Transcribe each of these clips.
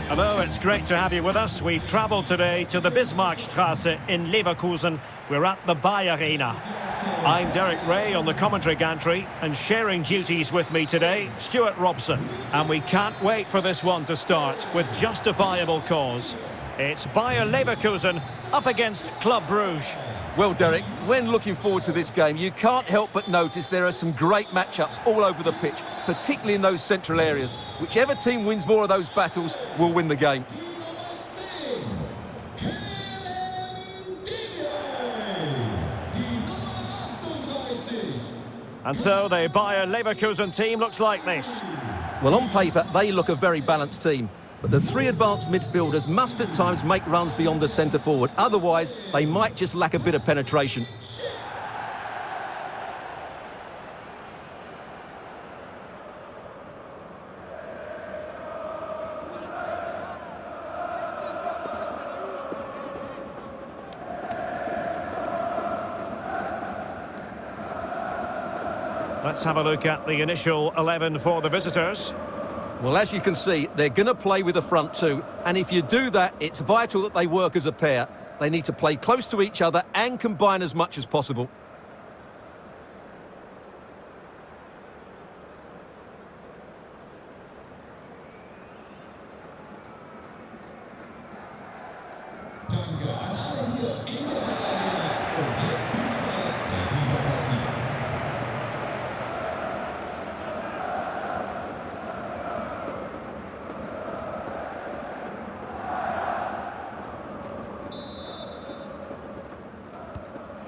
Hello, it's great to have you with us. We've travelled today to the Bismarckstraße in Leverkusen. We're at the Bayer Arena. I'm Derek Ray on the commentary gantry, and sharing duties with me today, Stuart Robson. And we can't wait for this one to start with justifiable cause. It's Bayer Leverkusen up against Club Brugge. Well, Derek, when looking forward to this game, you can't help but notice there are some great matchups all over the pitch, particularly in those central areas. Whichever team wins more of those battles will win the game. And so the Bayer Leverkusen team looks like this. Well, on paper, they look a very balanced team. But the three advanced midfielders must at times make runs beyond the centre forward. Otherwise, they might just lack a bit of penetration. Let's have a look at the initial 11 for the visitors. Well, as you can see, they're going to play with the front two. And if you do that, it's vital that they work as a pair. They need to play close to each other and combine as much as possible.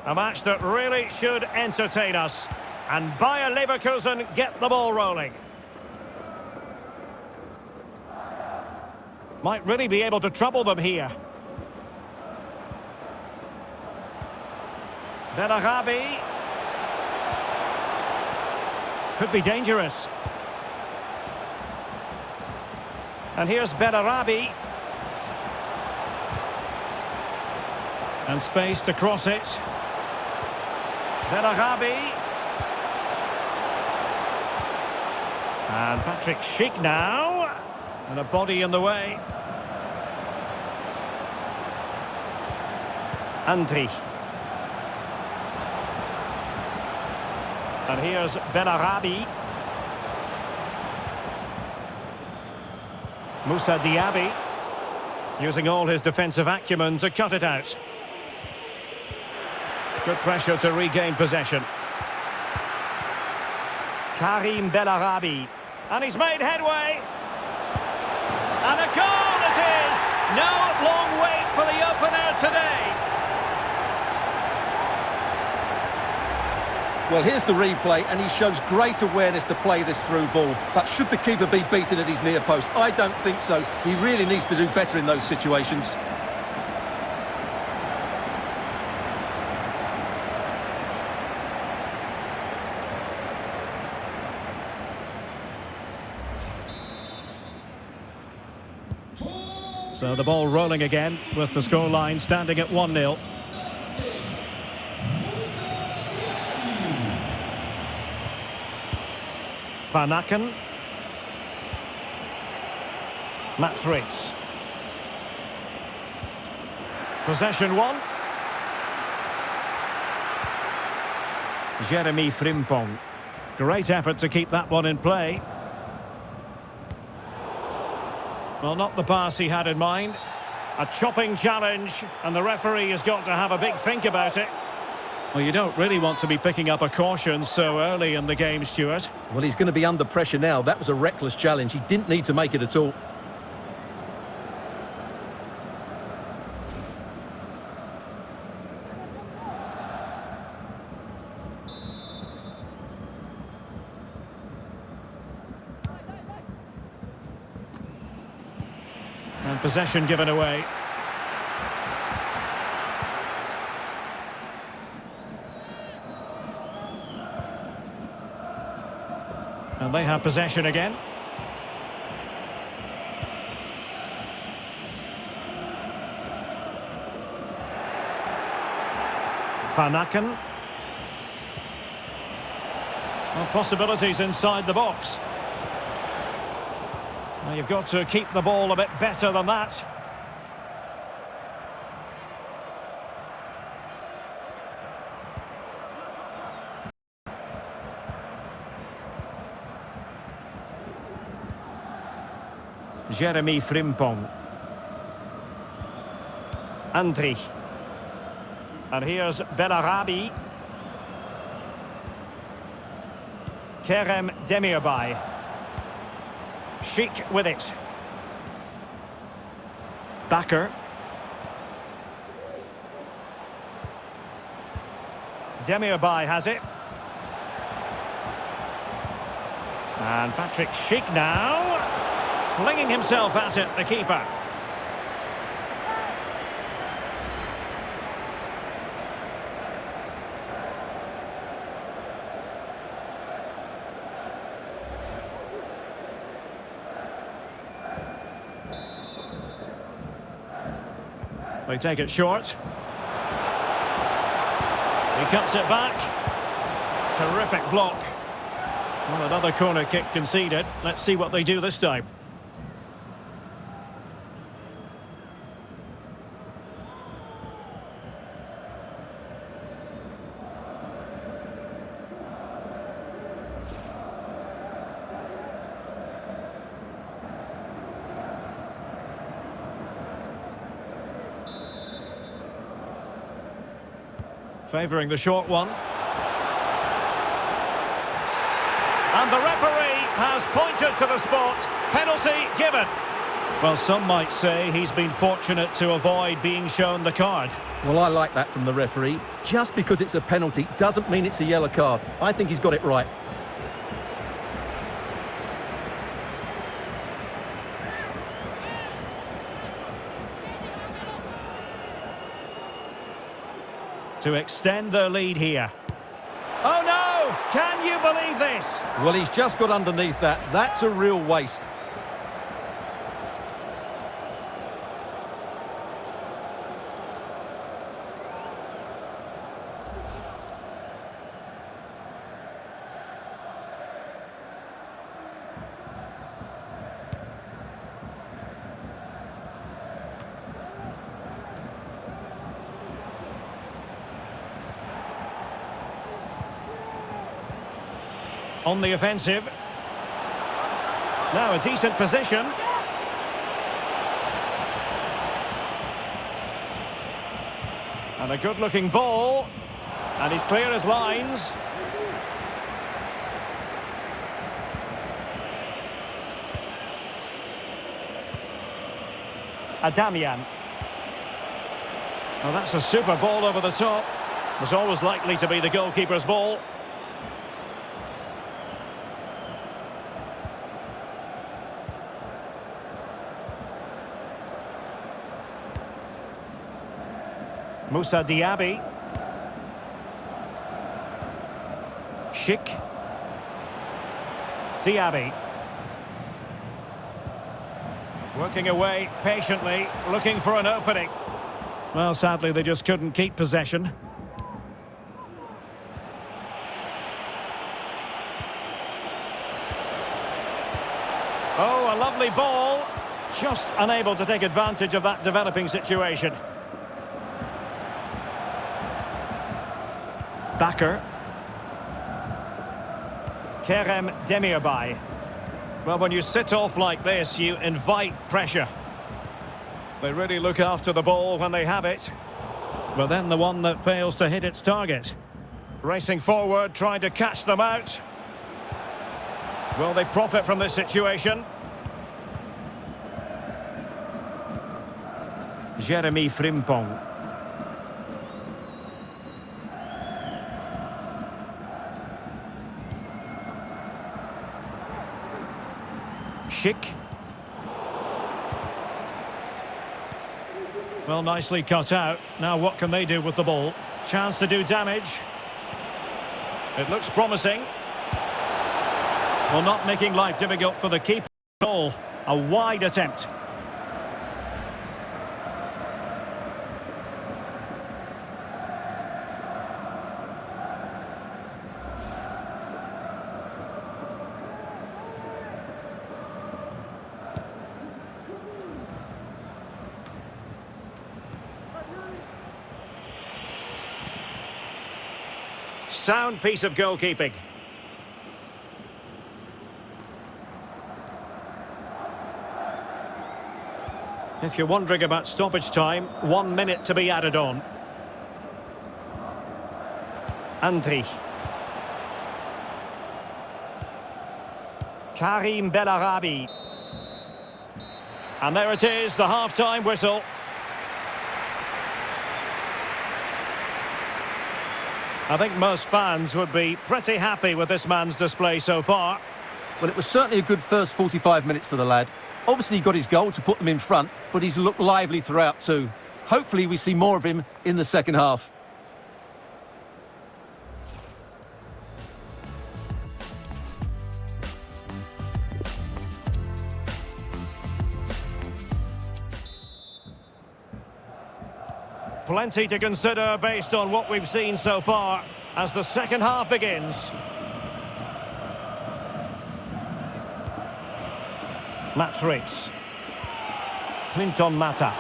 A match that really should entertain us. And Bayer Leverkusen get the ball rolling. Might really be able to trouble them here. Bellarabi. Could be dangerous. And here's Bellarabi. And space to cross it. Bellarabi. And Patrick Schick now. And a body in the way. Andri. And here's Bellarabi. Moussa Diaby. Using all his defensive acumen to cut it out. Good pressure to regain possession. Karim Bellarabi. And he's made headway. And a goal it is! No long wait for the opener today. Well, here's the replay, and he shows great awareness to play this through ball. But should the keeper be beaten at his near post? I don't think so. He really needs to do better in those situations. So the ball rolling again with the scoreline standing at 1-0. Van Aken. Matrix. Possession one. Jeremy Frimpong. Great effort to keep that one in play. Well, not the pass he had in mind. A chopping challenge, and the referee has got to have a big think about it. Well, you don't really want to be picking up a caution so early in the game, Stuart. Well, he's going to be under pressure now. That was a reckless challenge. He didn't need to make it at all. And possession given away. And they have possession again. Van Aken. Well, possibilities inside the box. Well, you've got to keep the ball a bit better than that. Jeremy Frimpong. Andri. And here's Bellarabi. Kerem Demirbay. Sheik with it. Bakker. Demirbay has it. And Patrick Sheik now. Flinging himself at it, the keeper. They take it short. He cuts it back. Terrific block. Well, another corner kick conceded. Let's see what they do this time. Favouring the short one. And the referee has pointed to the spot. Penalty given. Well, some might say he's been fortunate to avoid being shown the card. Well, I like that from the referee. Just because it's a penalty doesn't mean it's a yellow card. I think he's got it right. To extend their lead here. Oh no! Can you believe this? Well, he's just got underneath that. That's a real waste. On the offensive. Now a decent position. And a good-looking ball. And he's clear as lines. Adamian. Well, that's a super ball over the top. Was always likely to be the goalkeeper's ball. Moussa Diaby. Sheik. Diaby. Working away patiently, looking for an opening. Well, sadly, they just couldn't keep possession. Oh, a lovely ball. Just unable to take advantage of that developing situation. Bakker. Kerem Demirbay. Well, when you sit off like this, you invite pressure. They really look after the ball when they have it. But then the one that fails to hit its target. Racing forward, trying to catch them out. Will they profit from this situation? Jeremy Frimpong. Sheik. Well, nicely cut out. Now what can they do with the ball? Chance to do damage. It looks promising. Well, not making life difficult for the keeper at all. A wide attempt. Sound piece of goalkeeping. If you're wondering about stoppage time, 1 minute to be added on. Andri. Karim Bellarabi. And there it is, the half-time whistle. I think most fans would be pretty happy with this man's display so far. Well, it was certainly a good first 45 minutes for the lad. Obviously he got his goal to put them in front, but he's looked lively throughout too. Hopefully we see more of him in the second half. Plenty to consider based on what we've seen so far as the second half begins. Matrix. Clinton Mata.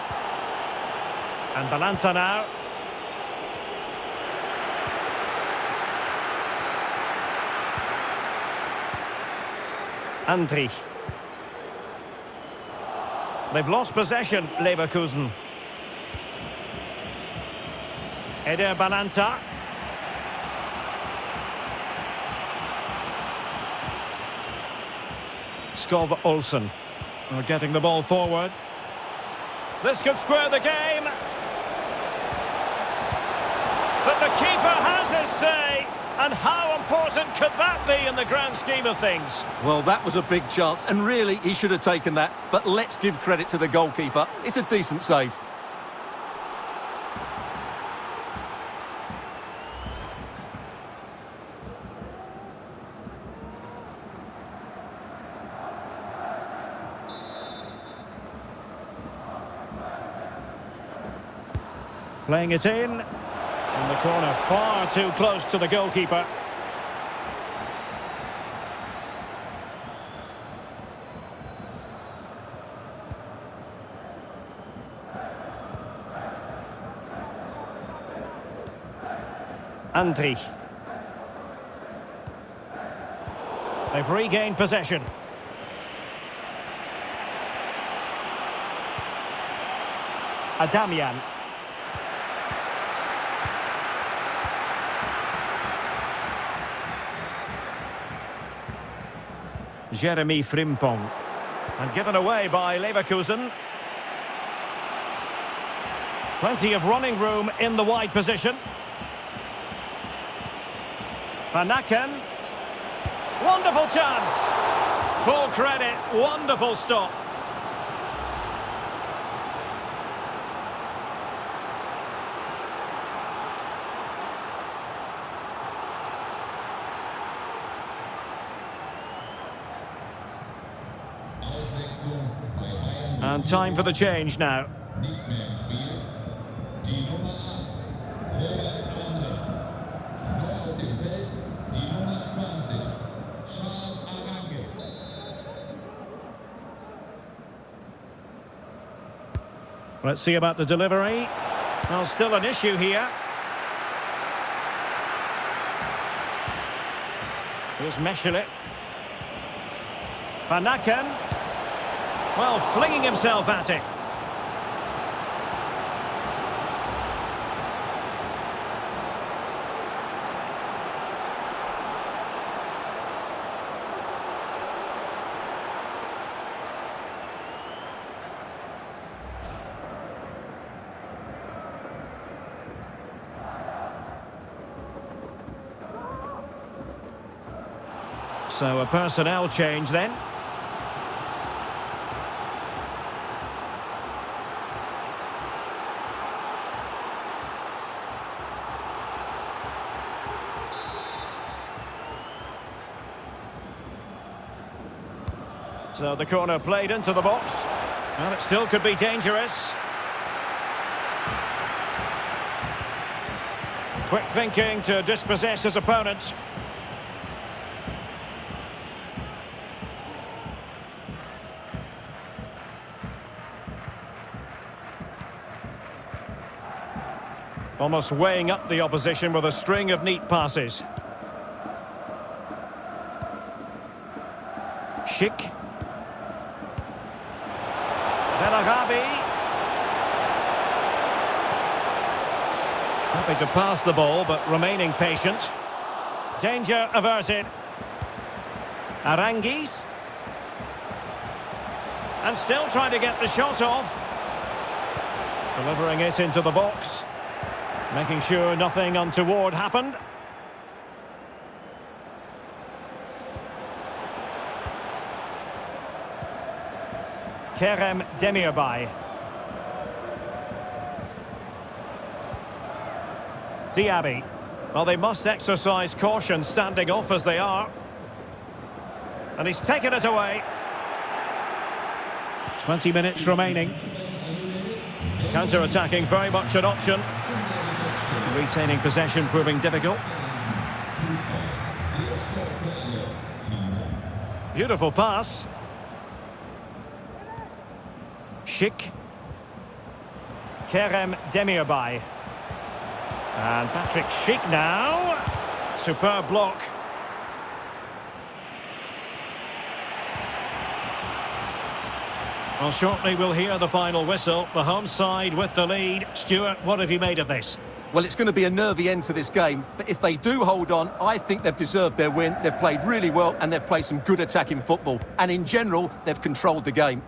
And Balanta now. Andri. They've lost possession, Leverkusen. Eder Balanta. Skov Olsen are getting the ball forward. This could square the game. But the keeper has his say. And how important could that be in the grand scheme of things? Well, that was a big chance, and really he should have taken that. But let's give credit to the goalkeeper. It's a decent save. Playing it in the corner, far too close to the goalkeeper. Andri. They've regained possession. Adamian. Jeremy Frimpong. And given away by Leverkusen. Plenty of running room in the wide position. Van Aken. Wonderful chance. Full credit. Wonderful stop. And time for the change now. Let's see about the delivery. Well, still an issue here. Here's Meshelet. Van Aken. Well, flinging himself at it. So a personnel change then. So the corner played into the box. And it still could be dangerous. Quick thinking to dispossess his opponent. Almost weighing up the opposition with a string of neat passes. Schick. Belarabi. Happy to pass the ball, but remaining patient. Danger averted. Aranguiz. And still trying to get the shot off. Delivering it into the box. Making sure nothing untoward happened. Kerem Demirbay. Diaby. Well, they must exercise caution standing off as they are. And he's taken it away. 20 minutes remaining. Counter-attacking very much an option. Retaining possession proving difficult. Beautiful pass. Schick. Kerem Demirbay. And Patrick Schick now. Superb block. Well, shortly we'll hear the final whistle. The home side with the lead. Stuart, what have you made of this? Well, it's going to be a nervy end to this game, but if they do hold on, I think they've deserved their win. They've played really well and they've played some good attacking football. And in general, they've controlled the game.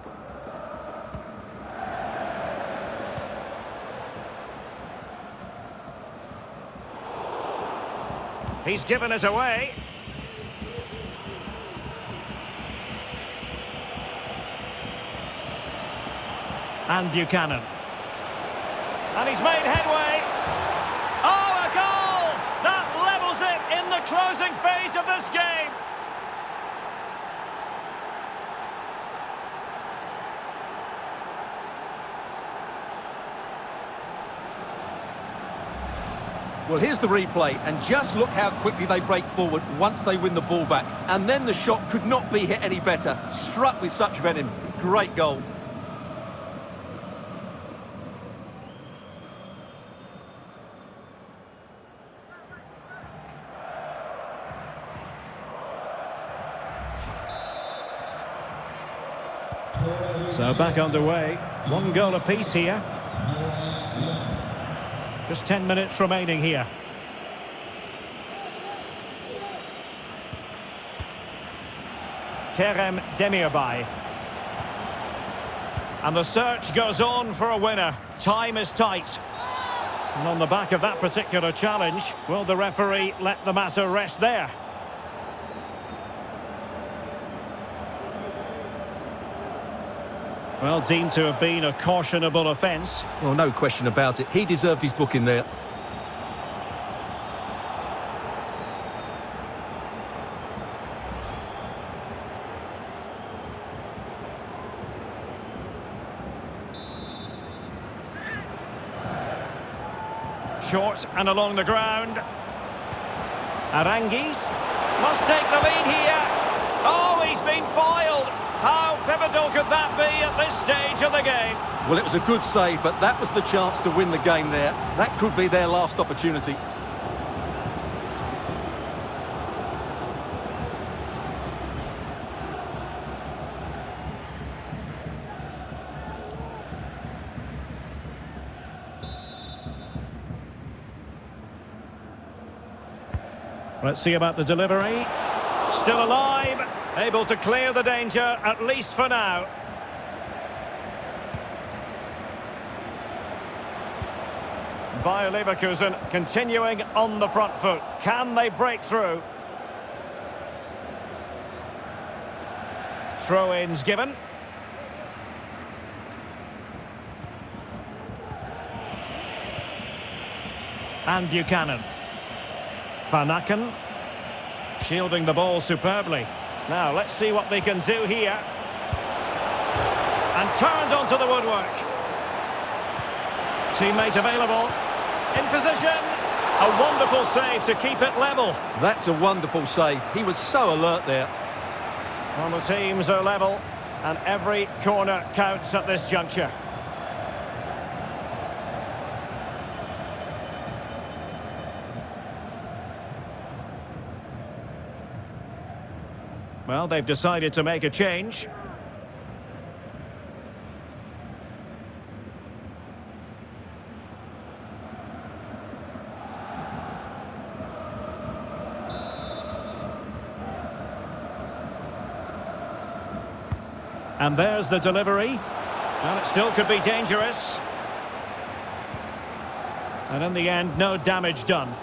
He's given us away. And Buchanan. And he's made headway. Oh, a goal! That levels it in the closing phase of this game. Well, here's the replay, and just look how quickly they break forward once they win the ball back. And then the shot could not be hit any better. Struck with such venom. Great goal. So back underway. One goal apiece here. Just 10 minutes remaining here. Kerem Demirbay. And the search goes on for a winner. Time is tight. And on the back of that particular challenge, will the referee let the matter rest there? Well, deemed to have been a cautionable offence. Well, no question about it. He deserved his booking there. Short and along the ground. Aranguiz must take the lead here. Oh, he's been foiled. How pivotal could that be at this stage of the game? Well, it was a good save, but that was the chance to win the game there. That could be their last opportunity. Let's see about the delivery. Still alive, able to clear the danger, at least for now. Bayer Leverkusen continuing on the front foot. Can they break through? Throw-ins given. And Buchanan. Van Aken. Shielding the ball superbly. Now, let's see what they can do here. And turned onto the woodwork. Teammate available. In position. A wonderful save to keep it level. That's a wonderful save. He was so alert there. Well, the teams are level, and every corner counts at this juncture. Well, they've decided to make a change. And there's the delivery. Well, it still could be dangerous. And in the end, no damage done.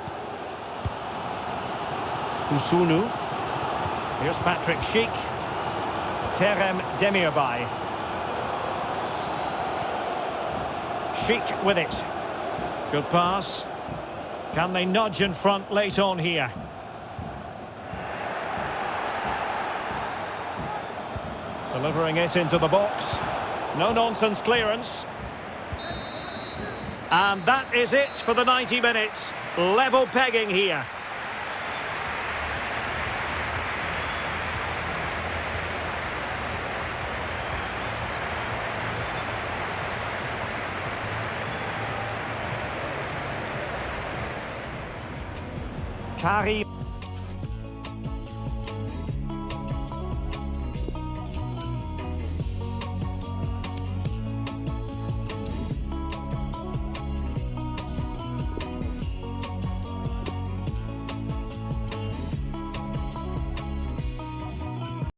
Kusunu. Here's Patrick Schick. Kerem Demirbay. Schick with it. Good pass. Can they nudge in front late on here? Delivering it into the box. No-nonsense clearance. And that is it for the 90 minutes. Level pegging here. Kari.